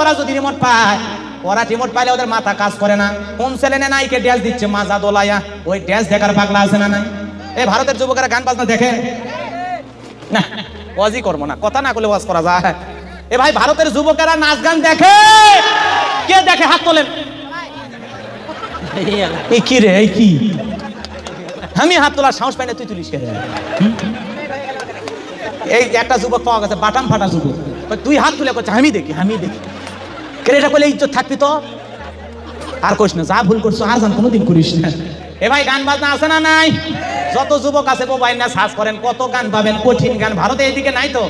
ওরা যদি রিমোট পায়, ওরা রিমোট পাইলে ওদের মাথা কাজ করে না। কোন ছেলে নাইকে ড্যান্স দিচ্ছে মাজা দোলায়া, ওই ড্যান্স দেখার পাগলা আছে না নাই? এই ভারতের যুবকেরা গান বাজনা দেখে না? ওয়াজই করবো না, কথা না করলে ওয়াজ করা যায়? এ ভাই ভারতের যুবকেরা নাচ গান দেখে? কে দেখে? হাত তোলেন। এই কি রে, এই কি? আমি হাত তোলার সাহস পাই না, তুই তুলিস কে? এই একটা যুবক পাওয়া গেছে, বাটাম ফাটা যুবক, তুই হাত তুলে করছে আমি দেখি, আমি দেখি। কেন এটা করলে ইজ্জত থাকবি তো? আর কইস না, যা ভুল করছো আর জান কোনোদিন করিস না। এ ভাই গান বাজনা আছে না নাই? যত যুবক আছে মোবাইল না সার্চ করেন, কত গান পাবেন, কঠিন গান। ভারতে এইদিকে নাই তো।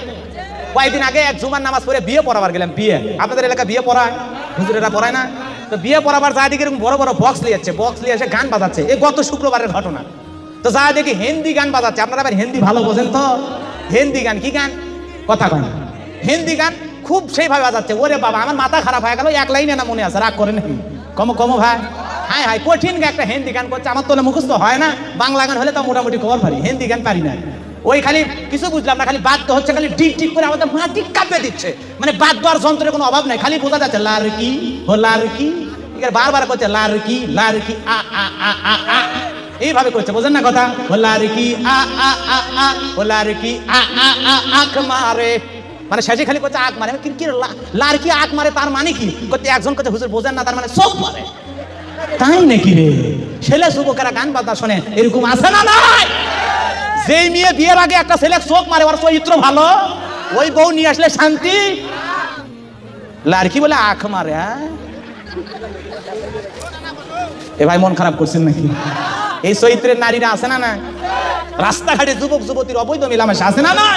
কয়েকদিন আগে এক জুমার নামাজ পড়ে বিয়ে পড়াবার গেলাম। বিয়ে আপনাদের এলাকা বিয়ে পড়ায়? হুজুরেরা পড়ায় না? তো বিয়ে পড়াবার যা দিকে বড় বড় বক্স নিয়ে যাচ্ছে, বক্স নিয়ে এসে গান বাজাচ্ছে। এই গত শুক্রবারের ঘটনা। তো যা দেখি হিন্দি গান বাজাচ্ছে। আপনারা আবার হিন্দি ভালো বোঝেন তো? হিন্দি গান কি গান? কথা কয় না। হিন্দি গান খুব সেইভাবে বাজাচ্ছে। ওরে বাবা, আমার মাথা খারাপ হয়ে গেল। এক লাইনে না মনে আছে, রাগ করে নাকি? কমো কমো ভাই। হায় হায়, কঠিন একটা হিন্দি গান করছে। আমার তো মুখস্থ হয় না। বাংলা গান হলে তো মোটামুটি খবর পারি, হিন্দি গান পারি না। ওই খালি কিছু বুঝলাম না, খালি বাদ্য হচ্ছে, খালি টিক টিক করে আমাদের মাটি কাঁপে দিচ্ছে। মানে বাদ্য আর যন্ত্রের কোনো অভাব নাই, খালি বোঝা যাচ্ছে লারকি ও লারকি। বারবার করছে লারকি লারকি আ আ আ আ আ, এইভাবে করছে, বোঝেন না কথা? ও লারকি আ আ আ আ, ও লারকি আ আ আ আখ মারে। মানে শেষে খালি করছে আখ মারে। কি লারকি আখ মারে, তার মানে কি? করতে একজন করছে হুজুর বোঝেন না, তার মানে চোখ মারে। তাই নাকি রে? ছেলে যুবকেরা গান বাজনা শোনে, এরকম আছে না নাই? যেই মেয়ে বিয়ের আগে একটা ছেলে চোখ মারে, ওর চরিত্র ভালো, ওই বউ নিয়ে আসলে শান্তি। লারকি বলে আখ মারে। হ্যাঁ এ ভাই মন খারাপ করছেন নাকি? এই চরিত্রের নারীরা আছে না না? রাস্তাঘাটে যুবক যুবতীর অবৈধ মেলামেশা আছে না না?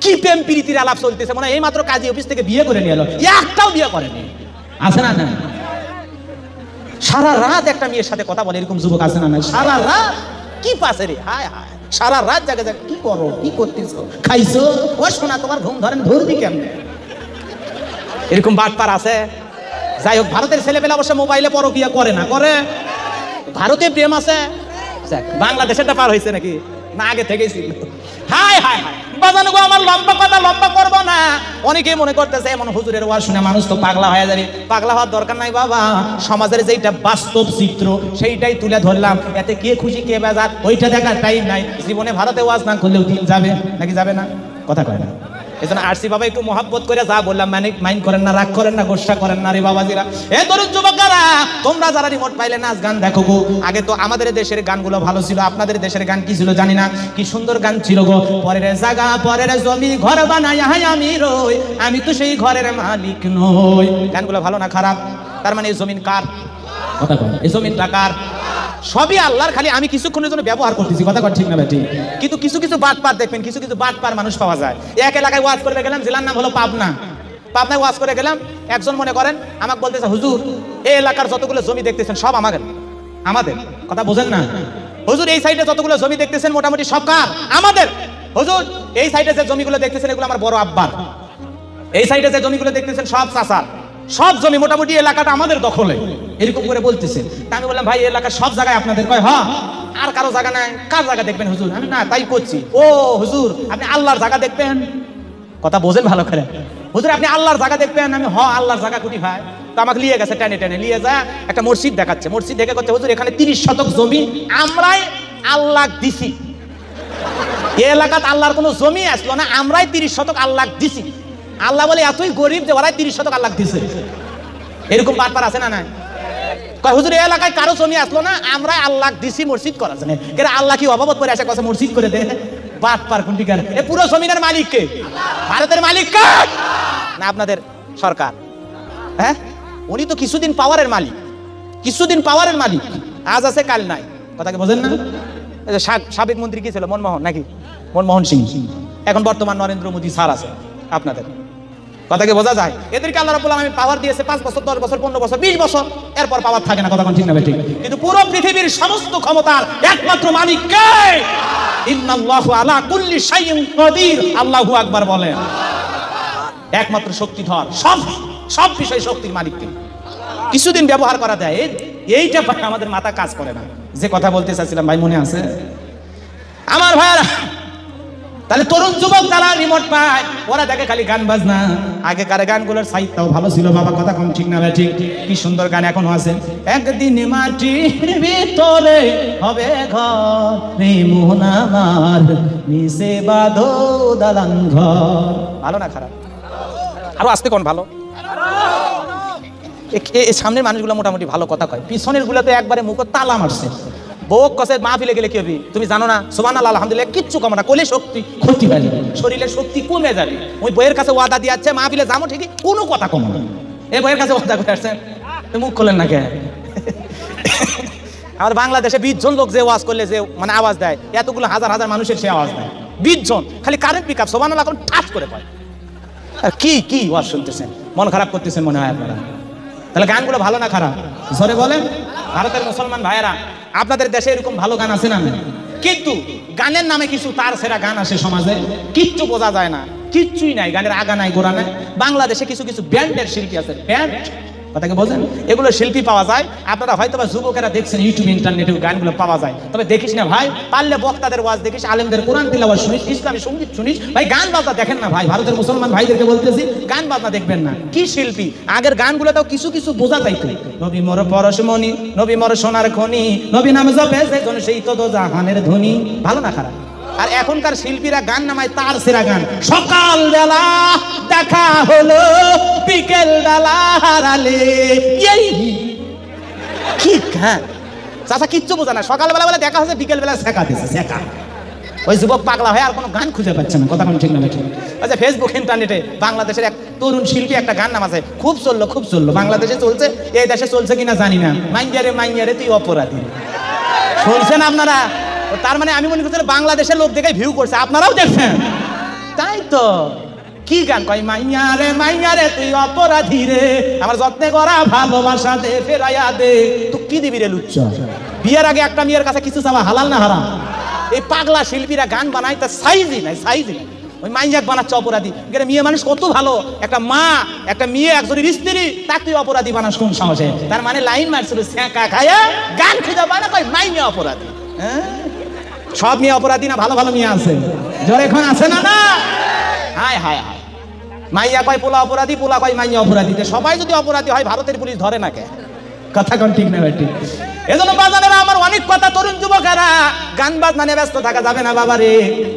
কি প্রেম প্রীতির আলাপ চলতেছে, মনে হয় এই মাত্র কাজী অফিস থেকে বিয়ে করে নিয়ে এলো, একটাও বিয়ে করেনি। আছে না না? সারা রাত একটা মেয়ের সাথে কথা বলে, এরকম যুবক আছে না না? সারা রাত কি পাশে রে? হায় হায়, সারা রাত জায়গা জায়গা কি করো, কি করতেছো, খাইছো? ও শোনা, তোমার ঘুম ধরেন, ধরবি কেমনে? এরকম বাটপার আছে। যাই হোক, ভারতের ছেলেপেলে অবশ্য মোবাইলে পরকিয়া করে না, করে? ভারতে প্রেম আছে। বাংলাদেশেরটা পার হয়েছে নাকি? না আগে থেকেই ছিল। হায় হায় হায়, বাজানো গো, আমার লম্বা কথা লম্বা করবো না। অনেকেই মনে করতেছে এমন হুজুরের ওয়াজ শুনে মানুষ তো পাগলা হয়ে যাবে। পাগলা হওয়ার দরকার নাই বাবা। সমাজের যেটা বাস্তব চিত্র সেইটাই তুলে ধরলাম। এতে কে খুশি কে বেজার ওইটা দেখার টাইম নাই। জীবনে ভারতে ওয়াজ না করলেও দিন যাবে নাকি যাবে না? কথা কয় না। এজন্য আরসি বাবা একটু মহাব্বত করে যা বললাম মানে মাইন্ড করেন না, রাগ করেন না, গোসা করেন না রে বাবাজিরা। এ তরুণ যুবকেরা, তোমরা যারা রিমোট পাইলে নাচ গান দেখো গো। আগে তো আমাদের দেশের গানগুলো ভালো ছিল, আপনাদের দেশের গান কি ছিল জানি না, কি সুন্দর গান ছিল গো। পরের জায়গা পরের জমি ঘর বানাই আমি রই, আমি তো সেই ঘরের মালিক নই। গানগুলো ভালো না খারাপ? তার মানে এই জমিন কার? কথা কয়, এই জমিনটা কার? সবই আল্লাহর, খালি আমি কিছুক্ষণের জন্য ব্যবহার করতেছি। কথা কয় ঠিক না বেটি? কিন্তু কিছু কিছু বাটপার দেখবেন, কিছু কিছু বাটপার মানুষ পাওয়া যায়। এক এলাকায় ওয়াজ করে গেলাম, জেলার নাম হলো পাবনা। পাবনায় ওয়াজ করে গেলাম, একজন মনে করেন আমাকে বলতেছে হুজুর এই এলাকার যতগুলো জমি দেখতেছেন সব আমাদের। আমাদের কথা বোঝেন না? হুজুর এই সাইডে যতগুলো জমি দেখতেছেন মোটামুটি সব কার? আমাদের। হুজুর এই সাইডে যে জমিগুলো দেখতেছেন এগুলো আমার বড় আব্বার। এই সাইডে যে জমিগুলো দেখতেছেন সব চাচার। সব জমি মোটামুটি এলাকাটা আমাদের দখলে, এরকম করে বলতেছে। আমি বললাম ভাই এলাকার সব জায়গায় আপনাদের? কয় হ্যাঁ। আর কারো জায়গা নাই? কার জায়গা দেখবেন হুজুর? আমি না তাই করছি। ও হুজুর আপনি আল্লাহর জায়গা দেখবেন? কথা বোঝেন ভালো করে। হুজুর আপনি আল্লাহর জায়গা দেখবেন? আমি হ আল্লাহর জায়গা কুটি ভাই। তো আমাকে নিয়ে গেছে, টেনে টেনে নিয়ে যায় একটা মসজিদ দেখাচ্ছে। মসজিদ দেখে করছে হুজুর এখানে 30 শতক জমি আমরাই আল্লাহ দিছি। এই এলাকাত আল্লাহর কোনো জমি আসলো না, আমরাই 30 শতক আল্লাহ দিছি। আল্লাহ বলে এতই গরিব যে ওরাই 30 শতক আল্লাহ দিছে। এরকম বাটপার আছে না না? কয় হুজুর এই এলাকায় কারো জমি আসলো না, আমরা আল্লাহ দিছি মসজিদ করার জন্য। কেন আল্লাহ কি অভাবত করে আসে কথা মসজিদ করে দে? বাটপার কোনটিকার? এ পুরো জমিনের মালিক কে? ভারতের মালিক কে? না আপনাদের সরকার? হ্যাঁ, উনি তো কিছুদিন পাওয়ারের মালিক, কিছুদিন পাওয়ারের মালিক, আজ আছে কাল নাই। কথাকে বোঝেন না? সাবেক মন্ত্রী কি ছিল? মনমোহন নাকি? মনমোহন সিং। এখন বর্তমান নরেন্দ্র মোদী স্যার আছে আপনাদের। কথাকে বোঝা যায়? এদেরকে আল্লাহ রাব্বুল আলামিন পাওয়ার দিয়েছে 5 বছর 10 বছর 15 বছর 20 বছর, এরপর পাওয়ার থাকে না। কথা কোন ঠিক না ঠিক? কিন্তু পুরো পৃথিবীর সমস্ত ক্ষমতার একমাত্র মালিক কে? ইন্নাল্লাহু আলা কুল্লি শাইইন কাদির। আল্লাহু আকবার বলেন। একমাত্র শক্তিধর, সব সব বিষয় শক্তির মালিক কে? কিছুদিন ব্যবহার করা দেয়, এইটা আমাদের মাথা কাজ করে না। যে কথা বলতে চাইছিলাম ভাই মনে আছে আমার ভাইরা? তাহলে তরুণ যুবক যারা রিমোট পায় ওরা দেখে খালি গান বাজনা। আগেকার গানগুলোর সাহিত্যও ভালো ছিল বাবা, কথা কোন ঠিক না ঠিক? কি সুন্দর গান এখনো আছে। একদিন মাটির ভিতরে হবে ঘর, মন আমার মিশে বাঁধো দালান ঘর। ভালো না খারাপ? আরো আসতে কোন ভালো? এই সামনের মানুষগুলো মোটামুটি ভালো কথা কয়, পিছনের গুলো তো একবারে মুখ তালা মারছে। বউ কসে মাহফিলে গেলে কি হবে তুমি জানো না? সুবহানাল্লাহ আলহামদুলিল্লাহ কিচ্ছু কমে না, কোলে শক্তি ক্ষতি পাবে, শরীরের শক্তি কমে যাবে। ওই বইয়ের কাছে ওয়াদা দিয়ে যাচ্ছে মাহফিলে যাবো ঠিকই, কোনো কথা কমে না। এই বইয়ের কাছে ওয়াদা করে আসছেন, মুখ খোলেন না কে? আমার বাংলাদেশে 20 জন লোক যে ওয়াজ করলে যে মানে আওয়াজ দেয়, এতগুলো হাজার হাজার মানুষের সে আওয়াজ দেয় 20 জন, খালি কারেন্ট পিক আপ সুবহানাল্লাহ এখন টাচ করে পায়। আর কি কি ওয়াজ শুনতেছেন, মন খারাপ করতেছেন মনে হয় আপনারা। তাহলে গানগুলো ভালো না খারাপ জোরে বলেন? ভারতের মুসলমান ভাইয়েরা, আপনাদের দেশে এরকম ভালো গান আছে না? কিন্তু গানের নামে কিছু তার সেরা গান আসে সমাজে, কিচ্ছু বোঝা যায় না, কিচ্ছুই নাই, গানের আগা নাই গোড়া নাই। বাংলাদেশে কিছু কিছু ব্যান্ডের শিল্পী আছে, ব্যান্ড কথাকে বোঝেন, এগুলো শিল্পী পাওয়া যায়। আপনারা হয়তো বা যুবকেরা দেখছেন ইউটিউব ইন্টারনেটে গানগুলো পাওয়া যায়, তবে দেখিস না ভাই, পারলে বক্তাদের ওয়াজ দেখিস, আলেমদের কোরআন তিলাওয়াত শুনিস, ইসলামী সঙ্গীত শুনিস। ভাই গান বাজনা দেখেন না ভাই, ভারতের মুসলমান ভাইদেরকে বলতেছি গান বাজনা দেখবেন না। কি শিল্পী আগের গানগুলোতেও কিছু কিছু বোঝা যাইতো। নবী মোর পরশমণি, নবী মোর সোনার খনি, নবী নাম জপে সেজন সেই তো জাহানের ধ্বনি। ভালো না খারাপ? আর এখনকার শিল্পীরা গান নামায় তার সেরা গান। সকাল বেলা দেখা হলো, বিকেল বেলা হারালে, এই কি গান চাচা, কিচ্ছু বোঝা না। সকালবেলা বেলা দেখা হচ্ছে, বিকেল বেলা শেখা দিচ্ছে শেখা। ওই যুবক পাগলা হয়ে আর কোনো গান খুঁজে পাচ্ছে না, কথা কোন ঠিক না ঠিক? আচ্ছা ফেসবুক ইন্টারনেটে বাংলাদেশের এক তরুণ শিল্পী একটা গান নামাছে, খুব চললো খুব চললো, বাংলাদেশে চলছে, এই দেশে চলছে কিনা জানি না। মাইয়ারে মাইয়ারে তুই অপরাধী, শুনছেন আপনারা? তার মানে আমি মনে করছি বাংলাদেশের লোক দেখে ভিউ করছে, আপনারাও দেখছেন তাই তো? কি গান কয়? মাইয়ারে তুই অপরাধী রে, আমার যত্নে করা ভালোবাসা দে ফেরাইয়া দে। তুই কি দিবি রে লুচ্চা? বিয়ের আগে একটা মেয়ের কাছে কিছু চাওয়া হালাল না হারাম? এই পাগলা শিল্পীরা গান বানায়, তার সাইজই নাই, সাইজই নাই। ওই মাইয়াক বানাচ্ছে অপরাধী। মেয়ে মানুষ কত ভালো, একটা মা একটা মেয়ে একজনের স্ত্রী, তাকে তুই অপরাধী বানাস কোন সাহসে? তার মানে লাইন মারছিল ছেঁকা খায়া গান খুঁজে বানা, কয় মাইয়া অপরাধী। হ্যাঁ, সব মেয়ে অপরাধী না, ভালো ভালো মেয়ে আছে, জোরে এখন আছে না? না হায় হায় হায়, মাইয়া কয় পোলা অপরাধী, পোলা কয় মাইয়া অপরাধী। সবাই যদি অপরাধী হয় ভারতের পুলিশ ধরে না কে? কথা কোন ঠিক না ঠিক? এজন্য বাজানেরা আমার অনেক কথা, তরুণ যুবকেরা গান বাজনা নিয়ে ব্যস্ত থাকা যাবে না বাবা রে।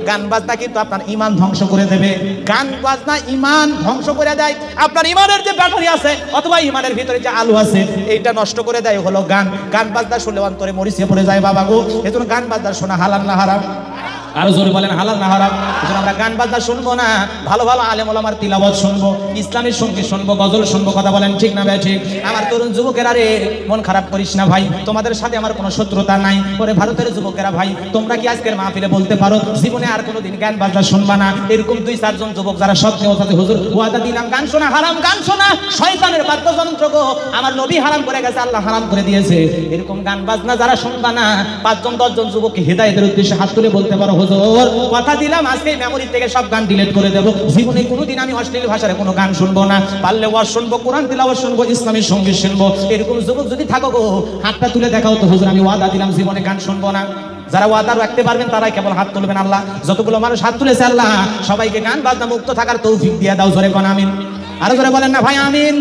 গান বাজনা কিন্তু আপনার ইমান ধ্বংস করে দেবে। গান বাজনা ইমান ধ্বংস করে দেয়। আপনার ইমানের যে ব্যাটারি আছে অথবা ইমানের ভিতরে যে আলো আছে এইটা নষ্ট করে দেয় হলো গান। গান বাজনা শুনলে অন্তরে মরিচে পড়ে যায় বাবা গো। এজন্য গান বাজনা শোনা হালাল না হারাম? আরো জোরে বলেন হালাল না হারাম? এজন্য আমরা গান বাজনা শুনবো না, ভালো ভালো আলেম ওলামার তিলাওয়াত শুনবো, ইসলামের সঙ্গীত শুনবো, গজল শুনবো। কথা বলেন ঠিক না ভাই ঠিক? আমার তরুণ যুবকেরা রে, মন খারাপ করিস না ভাই, তোমাদের সাথে আমার কোনো শত্রুতা নাই। ওরে ভারতের যুবকেরা ভাই, তোমরা কি আজকের মাহফিলে বলতে পারো জীবনে আর কোনোদিন গান বাজনা শুনবা না? এরকম 2-4 জন যুবক যারা সত্যি কথাতে হুজুর ওয়াদা দিলাম গান শোনা হারাম, গান শোনা শয়তানের বাদ্যযন্ত্র গো, আমার নবী হারাম করে গেছে, আল্লাহ হারাম করে দিয়েছে, এরকম গান বাজনা যারা শুনবা না, 5 জন 10 জন যুবককে হেদায়েতের উদ্দেশ্যে হাত তুলে বলতে পারো হুজুর কথা দিলাম আজকে মেমোরি থেকে সব গান ডিলিট করে দেব, জীবনে কোনোদিন আমি অশ্লীল ভাষায় কোনো গান শুনবো না, পারলে ওয়াজ শুনবো, কোরআন তিলাওয়াত শুনবো, ইসলামী সঙ্গীত শুনবো। এরকম যুবক যদি থাকো গো, হাতটা তুলে দেখাও তো হুজুর আমি ওয়াদা দিলাম জীবনে গান শুনবো না। যারা ওয়াদা রাখতে পারবেন তারাই কেবল হাত তুলবেন। আল্লাহ যতগুলো মানুষ হাত তুলেছে আল্লাহ সবাইকে গান বাজনা মুক্ত থাকার তৌফিক দিয়ে দাও। জোরে কোন আমিন? আরো জোরে বলেন না ভাই আমিন?